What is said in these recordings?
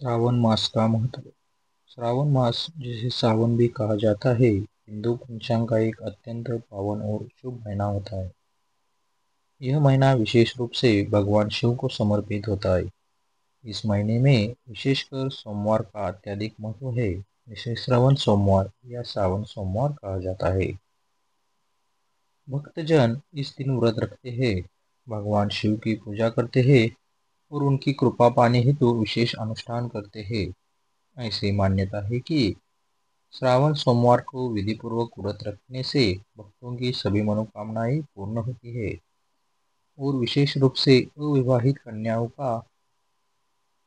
श्रावण मास का महत्व। श्रावण मास, जिसे सावन भी कहा जाता है, हिंदू पंचांग का एक अत्यंत पावन और शुभ महीना होता है। यह महीना विशेष रूप से भगवान शिव को समर्पित होता है। इस महीने में विशेषकर सोमवार का अत्यधिक महत्व है, जिसे श्रवण सोमवार या सावन सोमवार कहा जाता है। भक्तजन इस दिन व्रत रखते हैं, भगवान शिव की पूजा करते हैं और उनकी कृपा पाने हेतु विशेष अनुष्ठान करते हैं। ऐसी मान्यता है कि श्रावण सोमवार को विधिपूर्वक व्रत रखने से भक्तों की सभी मनोकामनाएं पूर्ण होती है और विशेष रूप से अविवाहित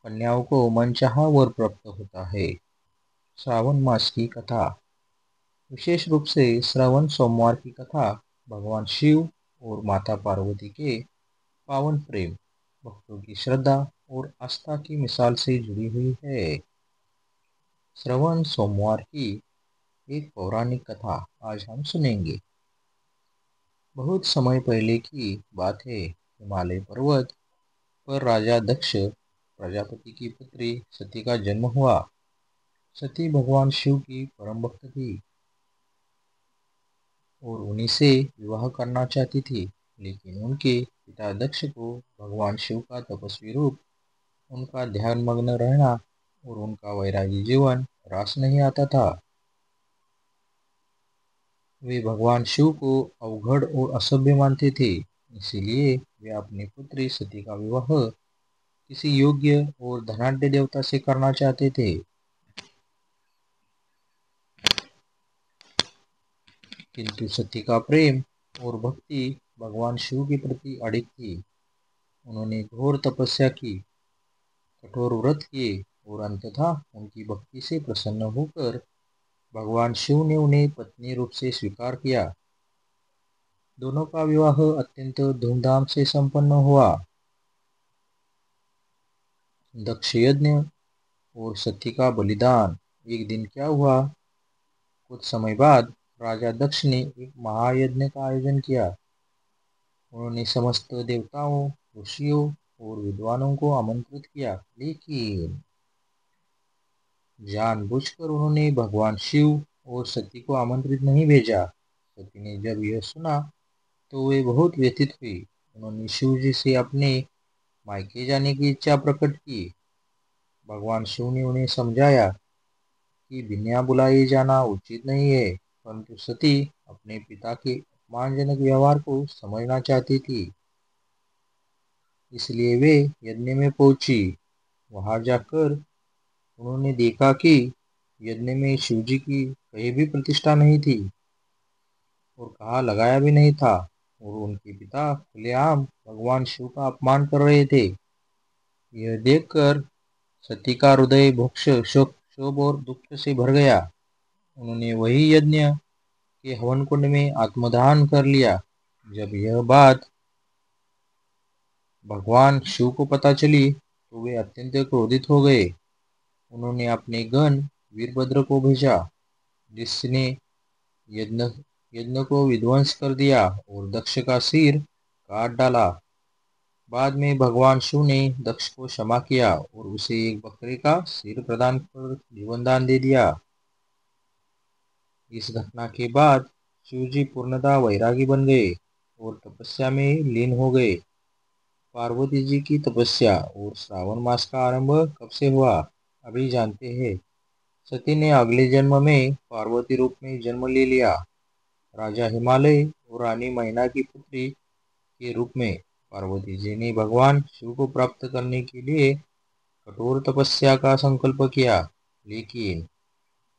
कन्याओं को मनचाहा वर प्राप्त होता है। श्रावण मास की कथा। विशेष रूप से श्रावण सोमवार की कथा भगवान शिव और माता पार्वती के पावन प्रेम, भक्तों की श्रद्धा और आस्था की मिसाल से जुड़ी हुई है। श्रवण सोमवार की एक पौराणिक कथा आज हम सुनेंगे। बहुत समय पहले की बात है। हिमालय पर्वत पर राजा दक्ष प्रजापति की पुत्री सती का जन्म हुआ। सती भगवान शिव की परम भक्त थी और उन्हीं से विवाह करना चाहती थी, लेकिन उनके पिता दक्ष को भगवान शिव का तपस्वी रूप, उनका ध्यान मग्न रहना और उनका वैरागी जीवन रास नहीं आता था। वे भगवान शिव को अवघड़ और असभ्य मानते थे, इसीलिए वे अपनी पुत्री सती का विवाह किसी योग्य और धनाढ्य देवता से करना चाहते थे। किंतु सती का प्रेम और भक्ति भगवान शिव के प्रति अडिग थी। उन्होंने घोर तपस्या की, कठोर व्रत किए और अंततः उनकी भक्ति से प्रसन्न होकर भगवान शिव ने उन्हें पत्नी रूप से स्वीकार किया। दोनों का विवाह अत्यंत धूमधाम से संपन्न हुआ। दक्ष यज्ञ और सती का बलिदान। एक दिन क्या हुआ, कुछ समय बाद राजा दक्ष ने एक महायज्ञ का आयोजन किया। उन्होंने समस्त देवताओं, ऋषियों और विद्वानों को आमंत्रित किया, लेकिन जानबूझकर उन्होंने भगवान शिव और सती को आमंत्रित नहीं भेजा। सती ने जब यह सुना तो वे बहुत व्यथित हुई। उन्होंने शिव जी से अपने मायके जाने की इच्छा प्रकट की। भगवान शिव ने उन्हें समझाया कि बिना बुलाए जाना उचित नहीं है, परंतु सती अपने पिता के अपमानजनक व्यवहार को समझना चाहती थी, इसलिए वे यज्ञ में पहुंची। वहां जाकर उन्होंने देखा कि यज्ञ में शिवजी की कहीं भी प्रतिष्ठा नहीं थी और कहा लगाया भी नहीं था, और उनके पिता खुलेआम भगवान शिव का अपमान कर रहे थे। यह देखकर सती का हृदय भोक्ष शोक और दुख से भर गया। उन्होंने वही यज्ञ के हवन कुंड में आत्मदान कर लिया। जब यह बात भगवान शिव को पता चली तो वे अत्यंत क्रोधित हो गए। उन्होंने अपने गण वीरभद्र को भेजा, जिसने यज्ञ यज्ञ को विध्वंस कर दिया और दक्ष का सिर काट डाला। बाद में भगवान शिव ने दक्ष को क्षमा किया और उसे एक बकरे का सिर प्रदान कर जीवन दान दे दिया। इस घटना के बाद शिव जी पूर्णतः वैरागी बन गए और तपस्या में लीन हो गए। पार्वती जी की तपस्या और श्रावण मास का आरंभ कब से हुआ, अभी जानते हैं। सती ने अगले जन्म में पार्वती रूप में जन्म ले लिया। राजा हिमालय और रानी मैना की पुत्री के रूप में पार्वती जी ने भगवान शिव को प्राप्त करने के लिए कठोर तपस्या का संकल्प किया, लेकिन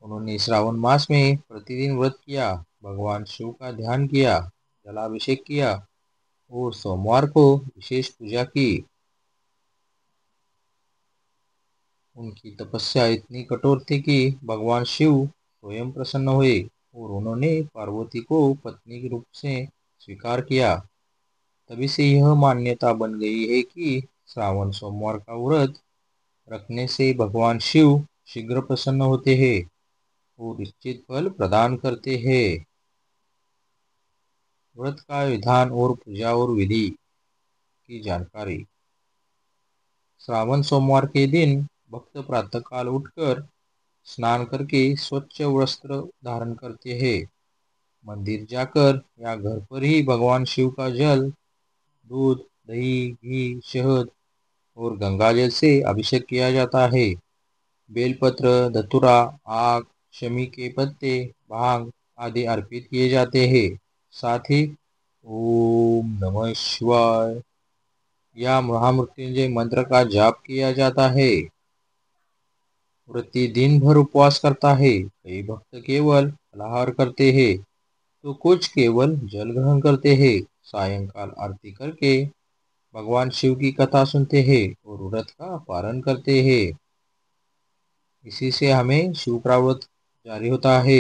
उन्होंने श्रावण मास में प्रतिदिन व्रत किया, भगवान शिव का ध्यान किया, जलाभिषेक किया और सोमवार को विशेष पूजा की। उनकी तपस्या इतनी कठोर थी कि भगवान शिव स्वयं प्रसन्न हुए और उन्होंने पार्वती को पत्नी के रूप से स्वीकार किया। तभी से यह मान्यता बन गई है कि श्रावण सोमवार का व्रत रखने से भगवान शिव शीघ्र प्रसन्न होते हैं और इच्छित फल प्रदान करते हैं। व्रत का विधान और पूजा और विधि की जानकारी। श्रावण सोमवार के दिन भक्त प्रातःकाल उठकर स्नान करके स्वच्छ वस्त्र धारण करते हैं। मंदिर जाकर या घर पर ही भगवान शिव का जल, दूध, दही, घी, शहद और गंगाजल से अभिषेक किया जाता है। बेलपत्र, धतूरा, आग, शमी के पत्ते, भांग आदि अर्पित किए जाते हैं। साथ ही ओम नमः शिवाय या महामृत्युंजय मंत्र का जाप किया जाता है। व्रती दिन भर उपवास करता है। कई भक्त केवल फलाहार करते हैं तो कुछ केवल जल ग्रहण करते हैं। सायंकाल आरती करके भगवान शिव की कथा सुनते हैं और व्रत का पालन करते हैं। इसी से हमें शिव का व्रत जारी होता है।